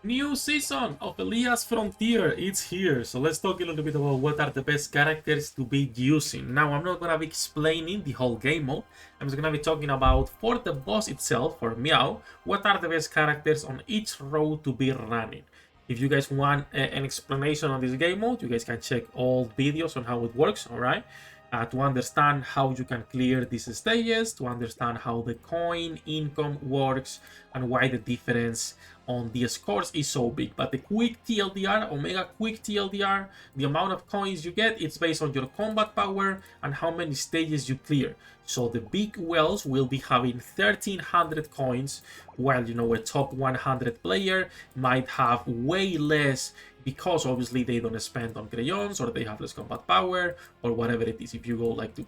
New season of Elias Frontier, it's here. So let's talk a little bit about what are the best characters to be using. Now, I'm not gonna be explaining the whole game mode. I'm just gonna be talking about, for the boss itself, for Meow, what are the best characters on each row to be running. If you guys want an explanation on this game mode, you guys can check all videos on how it works, alright? To understand how you can clear these stages, to understand how the coin income works, and why the difference on the scores is so big. But the quick TLDR, Omega quick TLDR, the amount of coins you get, it's based on your combat power and how many stages you clear. So the big whales will be having 1300 coins, while a top 100 player might have way less, because obviously they don't spend on crayons, or they have less combat power, or whatever it is. If you go like to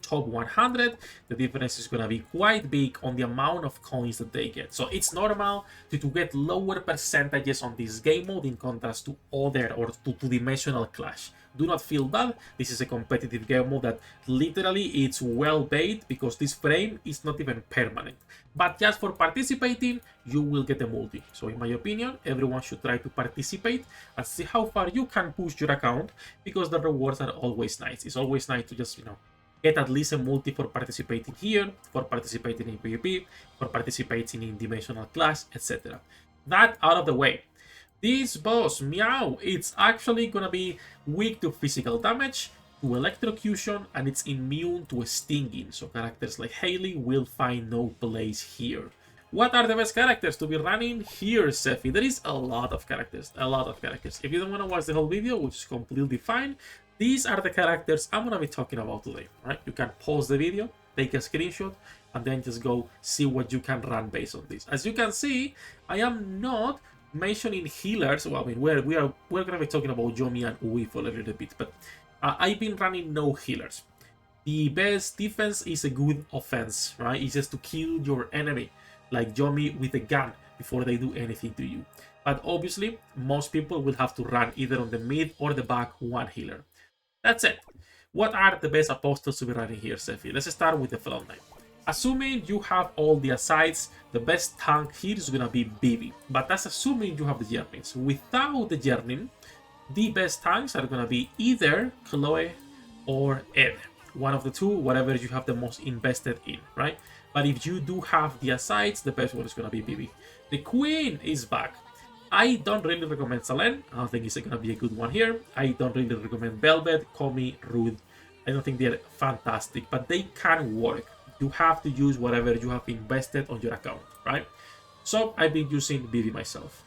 top 100, the difference is gonna be quite big on the amount of coins that they get. So it's normal to get lower percentages on this game mode in contrast to other or to dimensional clash. Do not feel bad. This is a competitive game mode that literally it's well bait, because this frame is not even permanent. But just for participating, you will get a multi. So in my opinion, everyone should try to participate and see how far you can push your account, because the rewards are always nice. It's always nice to just, get at least a multi for participating here, for participating in PvP, for participating in Dimensional Clash, etc. That out of the way. This boss, Meow, it's actually gonna be weak to physical damage, to electrocution, and it's immune to stinging. So characters like Hailey will find no place here. What are the best characters to be running here, Sefhi? There is a lot of characters, If you don't want to watch the whole video, which is completely fine, these are the characters I'm gonna be talking about today, right? You can pause the video, take a screenshot, and then just go see what you can run based on this. As you can see, I am not mentioning healers. Well, I mean, we're gonna be talking about Yomi and Waifus a little bit, but I've been running no healers. The best defense is a good offense, right? It's just to kill your enemy, like Yomi with a gun, before they do anything to you. But obviously, most people will have to run either on the mid or the back one healer. That's it. What are the best apostles to be running here, Sefhi? Let's start with the front line. Assuming you have all the asides, the best tank here is gonna be VIVI. But that's assuming you have the Yearnings. Without the Yearning, the best tanks are gonna be either Chloe or Ed. One of the two, whatever you have the most invested in, right? But if you do have the asides, the best one is gonna be VIVI. The Queen is back. I don't really recommend Salen. I don't think it's gonna be a good one here. I don't really recommend Velvet, Komi, Rude. I don't think they're fantastic, but they can work. You have to use whatever you have invested on your account, right? So I've been using VIVI myself.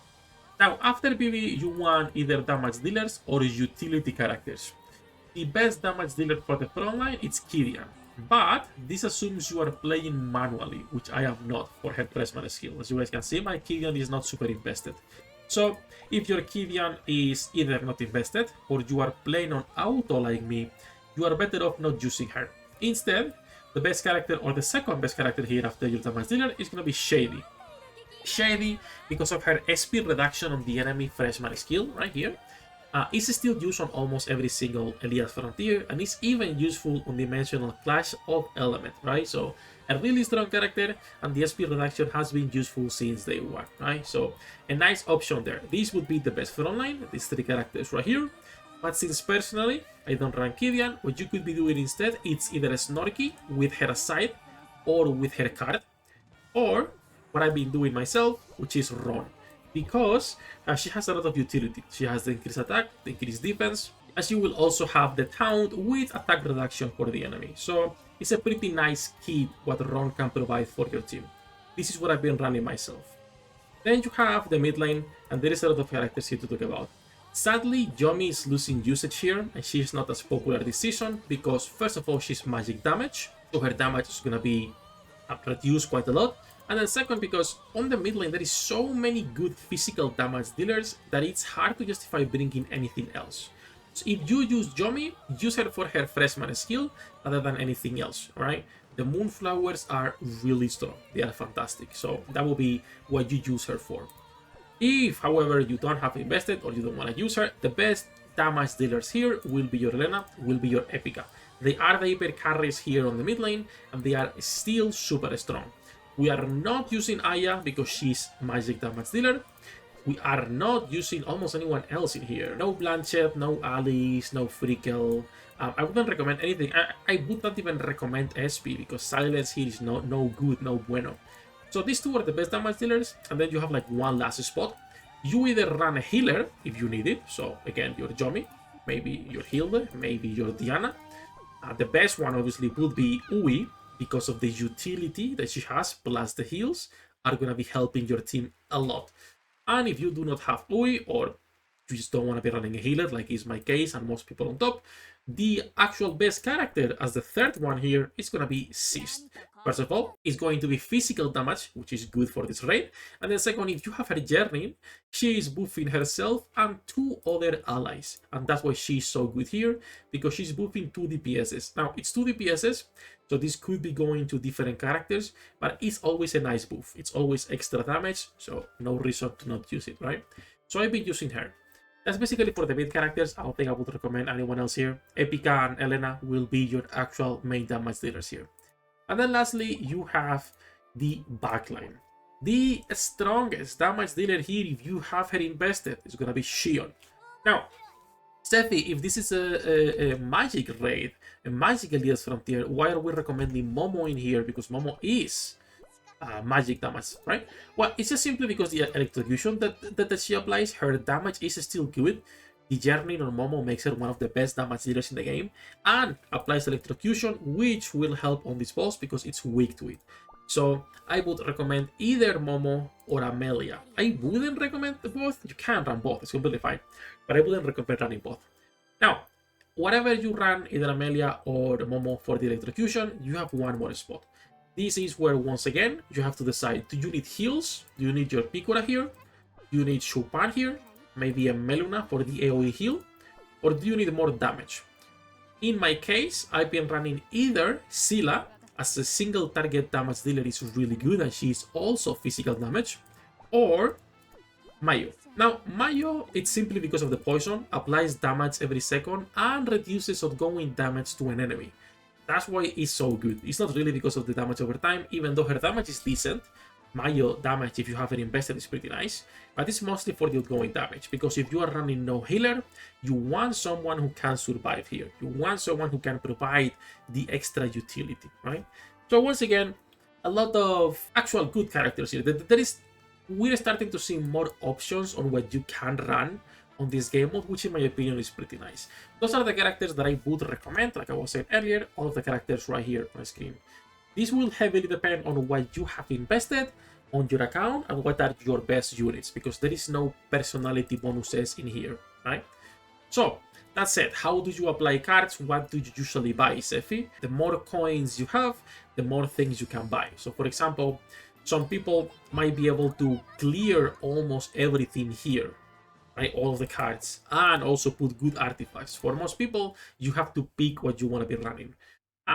Now, after VIVI, you want either damage dealers or utility characters. The best damage dealer for the frontline is Kidian, but this assumes you are playing manually, which I am not for her pressman skill. As you guys can see, my Kidian is not super invested. So if your Kidian is either not invested or you are playing on auto like me, you are better off not using her. Instead, the best character, or the second best character here after your damage dealer, is going to be Shady. Shady, because of her SP reduction on the enemy freshman skill right here, is still used on almost every single Elias Frontier, and is even useful on Dimensional Clash of Element, right? So a really strong character, and the SP reduction has been useful since day one, right? So a nice option there. This would be the best frontline, these three characters right here. But since personally I don't run Kidian, what you could be doing instead, it's either a Snorky with her aside or with her card, or what I've been doing myself, which is Ron, because she has a lot of utility. She has the increased attack, the increased defense, as you will also have the taunt with attack reduction for the enemy. So it's a pretty nice kit what Ron can provide for your team. This is what I've been running myself. Then you have the mid lane, and there is a lot of characters here to talk about. Sadly, Yomi is losing usage here, and she is not as popular this season because, first of all, she's magic damage, so her damage is gonna be reduced quite a lot. And then second, because on the mid lane there is so many good physical damage dealers that it's hard to justify bringing anything else. So if you use Yomi, use her for her freshman skill rather than anything else, right? The Moonflowers are really strong, they are fantastic, so that will be what you use her for. If, however, you don't have invested or you don't want to use her, the best damage dealers here will be your Lena, will be your Epica. They are the hyper carries here on the mid lane, and they are still super strong. We are not using Aya because she's magic damage dealer. We are not using almost anyone else in here. No Blanchett, no Alice, no Frickel. I wouldn't recommend anything. I would not even recommend SP because Silence here is no good, no bueno. So these two are the best damage dealers, and then you have like one last spot. You either run a healer if you need it. So again, your Yomi, maybe your Hilde, maybe your Diana. The best one obviously would be Ui because of the utility that she has, plus the heals are gonna be helping your team a lot. And if you do not have Ui, or you just don't want to be running a healer, like is my case and most people on top, the actual best character as the third one here is going to be Cyst. First of all, it's going to be physical damage, which is good for this raid. And then second, if you have her journey, she is buffing herself and two other allies. And that's why she's so good here, because she's buffing 2 DPSs. Now, it's 2 DPSs, so this could be going to different characters, but it's always a nice buff. It's always extra damage, so no reason to not use it, right? So I've been using her. That's basically for the mid characters. I don't think I would recommend anyone else here. Epica and Elena will be your actual main damage dealers here. And then lastly, you have the backline. The strongest damage dealer here, if you have her invested, is going to be Xion. Now, Sefhi, if this is a magic raid, a magic Elias Frontier, why are we recommending Momo in here? Because Momo is magic damage, right? Well, it's just simply because the electrocution that she applies, her damage is still good. The journey on Momo makes her one of the best damage dealers in the game, and applies electrocution, which will help on this boss because it's weak to it. So I would recommend either Momo or Amelia. I wouldn't recommend both. You can run both, it's completely fine, but I wouldn't recommend running both. Now, whatever you run, either Amelia or Momo for the electrocution, you have one more spot. This is where, once again, you have to decide, do you need heals? Do you need your Picora here? Do you need Chopin here? Maybe a Meluna for the AoE heal? Or do you need more damage? In my case, I've been running either Scylla, as a single target damage dealer is really good and she is also physical damage, or Mayo. Now, Mayo, it's simply because of the poison, applies damage every second and reduces outgoing damage to an enemy. That's why it's so good. It's not really because of the damage over time, even though her damage is decent. Mayo damage, if you have it invested, is pretty nice, but it's mostly for the outgoing damage, because if you are running no healer, you want someone who can survive here. You want someone who can provide the extra utility, right? So once again, a lot of actual good characters here. We're starting to see more options on what you can run on this game mode, which in my opinion is pretty nice. Those are the characters that I would recommend, like I was saying earlier, all of the characters right here on the screen. This will heavily depend on what you have invested on your account and what are your best units, because there is no personality bonuses in here, right? So, that said, how do you apply cards? What do you usually buy, Sefhi? The more coins you have, the more things you can buy. So, for example, some people might be able to clear almost everything here, right? All of the cards, and also put good artifacts. For most people, you have to pick what you want to be running.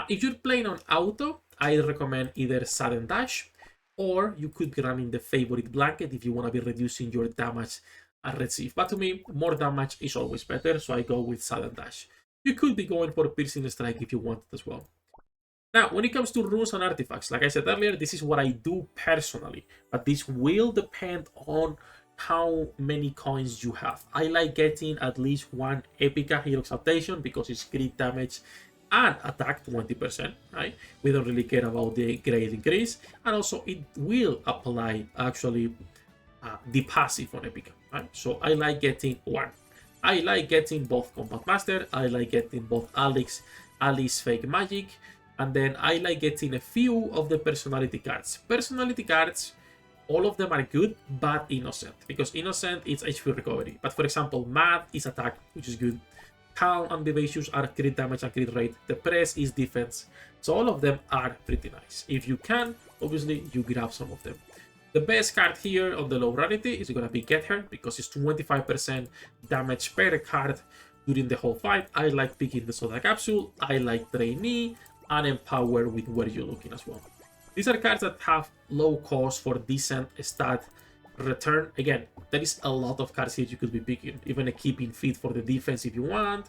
If you're playing on auto, I recommend either Sudden Dash, or you could be running the Favorite Blanket if you want to be reducing your damage and receive. But to me, more damage is always better, so I go with Sudden Dash. You could be going for Piercing Strike if you want it as well. Now, when it comes to runes and artifacts, like I said earlier, this is what I do personally, but this will depend on how many coins you have. I like getting at least one Epica Hero Exaltation because it's crit damage and attack 20%, right? We don't really care about the grade increase, and also it will apply actually the passive on Epica, right? So I like getting one. I like getting both Combat Master, I like getting both Alice Fake Magic, and then I like getting a few of the personality cards. Personality cards, all of them are good, but Innocent, because Innocent is HP recovery. But for example, Mad is attack, which is good. Calm and Vivacious are crit damage and crit rate. The Press is defense. So all of them are pretty nice. If you can, obviously, you grab some of them. The best card here on the low rarity is going to be Get Her, because it's 25% damage per card during the whole fight. I like picking the Soda Capsule. I like Trainee and Empower with Where You're Looking as well. These are cards that have low cost for decent stat return. Again, there is a lot of cards here you could be picking. Even a Keeping Fit for the defense if you want.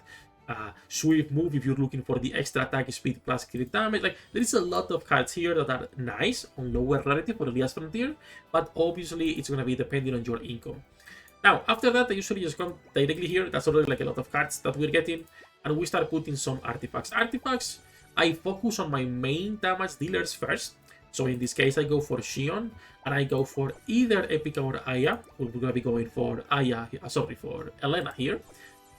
Swift Move if you're looking for the extra attack speed plus crit damage. Like, there is a lot of cards here that are nice on lower rarity for Elias Frontier, but obviously it's going to be depending on your income. Now, after that, I usually just come directly here. That's already like a lot of cards that we're getting. And we start putting some artifacts. Artifacts, I focus on my main damage dealers first. So in this case, I go for Shion. And I go for either Epica or Aya. We're going to be going for for Elena here.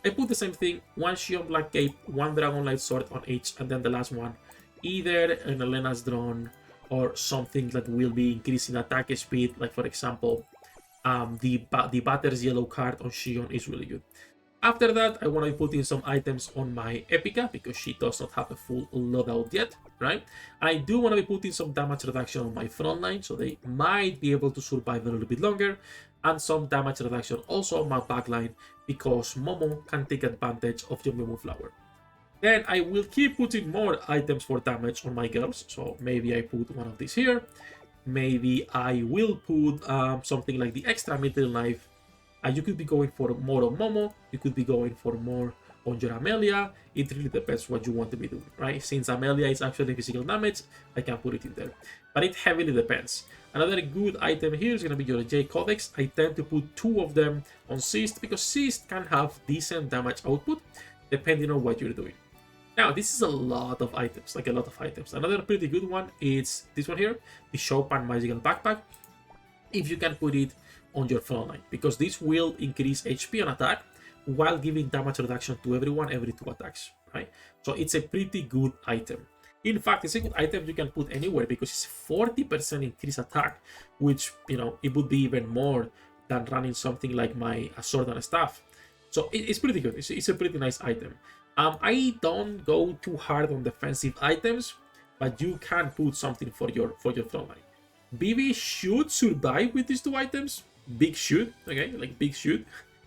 I put the same thing. One Shion Black Cape, one Dragon Light Sword on each. And then the last one, either an Elena's Drone or something that will be increasing attack speed. Like, for example, the Batter's yellow card on Shion is really good. After that, I want to be putting some items on my Epica because she does not have a full loadout yet, right? And I do want to be putting some damage reduction on my front line, so they might be able to survive a little bit longer, and some damage reduction also on my backline because Momo can take advantage of your Momo Flower. Then I will keep putting more items for damage on my girls, so maybe I put one of these here. Maybe I will put something like the extra middle knife. You could be going for more on Momo. You could be going for more on your Amelia. It really depends what you want to be doing, right? Since Amelia is actually physical damage, I can put it in there. But it heavily depends. Another good item here is going to be your J Codex. I tend to put 2 of them on Cyst because Cyst can have decent damage output depending on what you're doing. Now, this is a lot of items, like a lot of items. Another pretty good one is this one here, the Chopin Magical Backpack. If you can put it on your front line, because this will increase HP on attack while giving damage reduction to everyone every 2 attacks, right? So it's a pretty good item. In fact, it's a good item you can put anywhere because it's 40% increased attack, which, you know, it would be even more than running something like my Sword and Staff. So it's pretty good. It's a pretty nice item. I don't go too hard on defensive items, but you can put something for your front line. VIVI should survive with these 2 items. Big shoot, okay, like big shoot.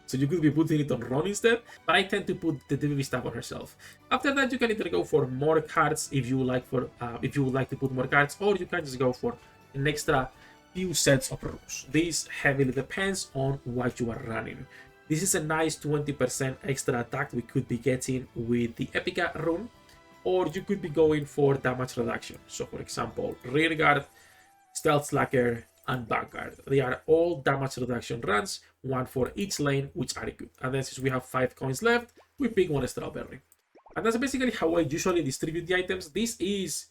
So you could be putting it on Ron instead, but I tend to put the VIVI staff on herself. After that, you can either go for more cards if you like if you would like to put more cards, or you can just go for an extra few sets of runes. This heavily depends on what you are running. This is a nice 20% extra attack we could be getting with the Epica rune, or you could be going for damage reduction. So for example, Rearguard, Stealth Slacker, and Vanguard. They are all damage reduction runs, 1 for each lane, which are good. And then since we have 5 coins left, we pick 1 Strawberry. And that's basically how I usually distribute the items. This is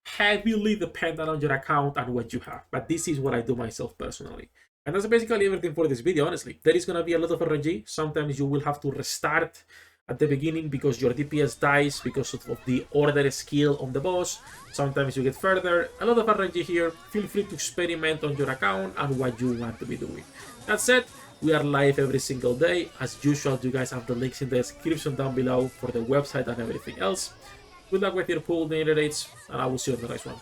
heavily dependent on your account and what you have, but this is what I do myself personally. And that's basically everything for this video, honestly. There is going to be a lot of RNG. Sometimes you will have to restart at the beginning because your DPS dies because of the order skill on the boss. Sometimes you get further. A lot of RNG here. Feel free to experiment on your account and what you want to be doing. That said, we are live every single day. As usual, you guys have the links in the description down below for the website and everything else. Good luck with your pool, the rates, and I will see you in the next one.